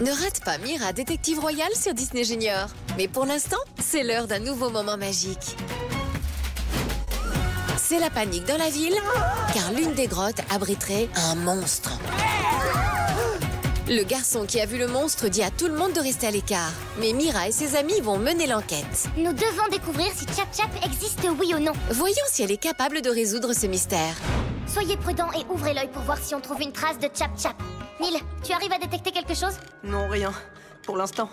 Ne rate pas Mira, détective royale sur Disney Junior. Mais pour l'instant, c'est l'heure d'un nouveau moment magique. C'est la panique dans la ville, car l'une des grottes abriterait un monstre. Le garçon qui a vu le monstre dit à tout le monde de rester à l'écart. Mais Mira et ses amis vont mener l'enquête. Nous devons découvrir si Chap Chap existe, oui ou non. Voyons si elle est capable de résoudre ce mystère. Soyez prudents et ouvrez l'œil pour voir si on trouve une trace de Chap Chap. Neil, tu arrives à détecter quelque chose? Non, rien. Pour l'instant.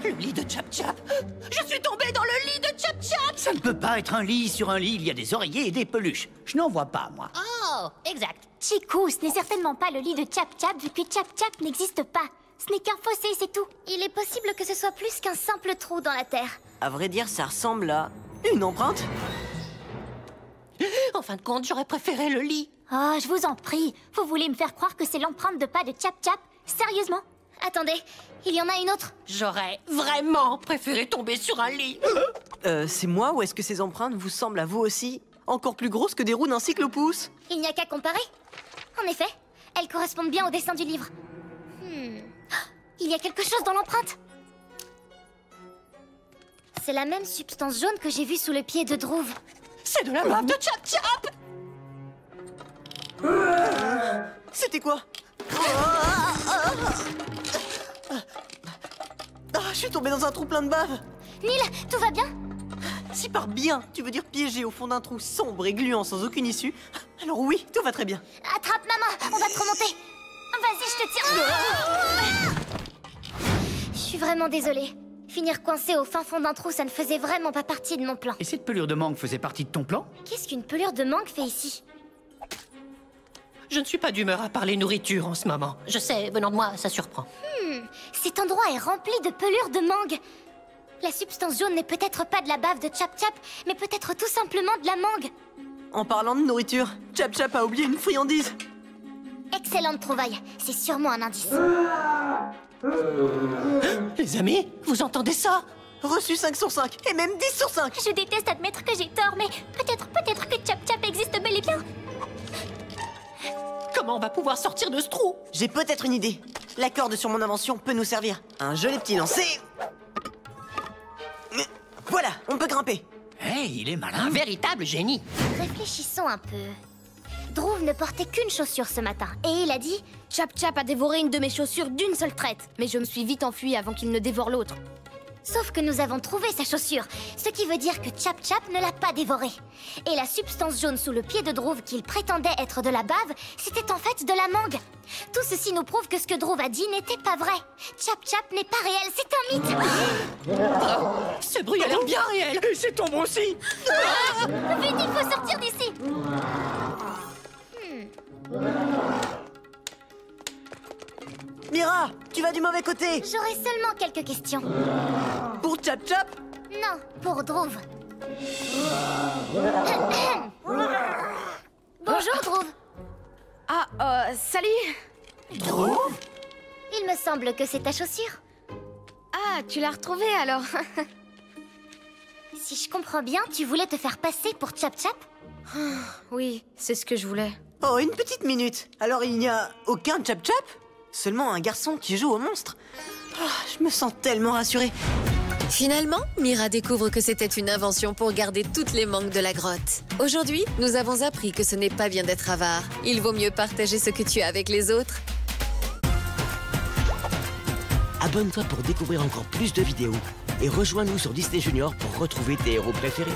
Le lit de Chap Chap! Je suis tombée dans le lit de Chap Chap! Ça ne peut pas être un lit. Sur un lit, il y a des oreillers et des peluches. Je n'en vois pas, moi. Oh, exact. Chikou, ce n'est certainement pas le lit de Chap Chap vu que Chap Chap n'existe pas. Ce n'est qu'un fossé, c'est tout. Il est possible que ce soit plus qu'un simple trou dans la terre. À vrai dire, ça ressemble à une empreinte. En fin de compte, j'aurais préféré le lit. Oh, je vous en prie. Vous voulez me faire croire que c'est l'empreinte de pas de Chap Chap? Sérieusement? Attendez, il y en a une autre. J'aurais vraiment préféré tomber sur un lit. C'est moi ou est-ce que ces empreintes vous semblent à vous aussi encore plus grosses que des roues d'un cyclopousse? Il n'y a qu'à comparer. En effet, elles correspondent bien au dessin du livre. Il y a quelque chose dans l'empreinte. C'est la même substance jaune que j'ai vue sous le pied de Droove. C'est de la bave de Chap Chap! C'était quoi? Je suis tombé dans un trou plein de bave. Neil, tout va bien? Si par bien, tu veux dire piégé au fond d'un trou sombre et gluant sans aucune issue, alors oui, tout va très bien. Attrape maman, on va te remonter. Vas-y, je te tiens. Je suis vraiment désolée. Finir coincé au fin fond d'un trou, ça ne faisait vraiment pas partie de mon plan. Et cette pelure de mangue faisait partie de ton plan? Qu'est-ce qu'une pelure de mangue fait ici? Je ne suis pas d'humeur à parler nourriture en ce moment. Je sais, venant de moi, ça surprend. Cet endroit est rempli de pelures de mangue. La substance jaune n'est peut-être pas de la bave de Chap Chap, mais peut-être tout simplement de la mangue. En parlant de nourriture, Chap Chap a oublié une friandise. Excellente trouvaille, c'est sûrement un indice. Les amis, vous entendez ça? Reçu 5 sur 5, et même 10 sur 5. Je déteste admettre que j'ai tort, mais peut-être que Chap Chap existe bel et bien. Comment on va pouvoir sortir de ce trou? J'ai peut-être une idée. La corde sur mon invention peut nous servir. Un joli petit lancer. Voilà, on peut grimper. Hey, il est Un malin. véritable génie. Réfléchissons un peu. Droove ne portait qu'une chaussure ce matin, et il a dit... Chap Chap a dévoré une de mes chaussures d'une seule traite, mais je me suis vite enfuie avant qu'il ne dévore l'autre. Sauf que nous avons trouvé sa chaussure, ce qui veut dire que Chap Chap ne l'a pas dévorée. Et la substance jaune sous le pied de Droove qu'il prétendait être de la bave, c'était en fait de la mangue. Tout ceci nous prouve que ce que Droove a dit n'était pas vrai. Chap Chap n'est pas réel, c'est un mythe. Ce bruit a l'air bien réel. Et c'est tombe aussi. Vite, il faut sortir d'ici. Mira, tu vas du mauvais côté. J'aurais seulement quelques questions. Pour Chap Chap? Non, pour Droove. Bonjour Droove. Salut. Il me semble que c'est ta chaussure. Ah, tu l'as retrouvée alors. Si je comprends bien, tu voulais te faire passer pour Chap Chap? Oui, c'est ce que je voulais. Oh, une petite minute. Alors il n'y a aucun Chap Chap? Seulement un garçon qui joue au monstre? Je me sens tellement rassurée. Finalement, Mira découvre que c'était une invention pour garder toutes les mangues de la grotte. Aujourd'hui, nous avons appris que ce n'est pas bien d'être avare. Il vaut mieux partager ce que tu as avec les autres. Abonne-toi pour découvrir encore plus de vidéos et rejoins-nous sur Disney Junior pour retrouver tes héros préférés.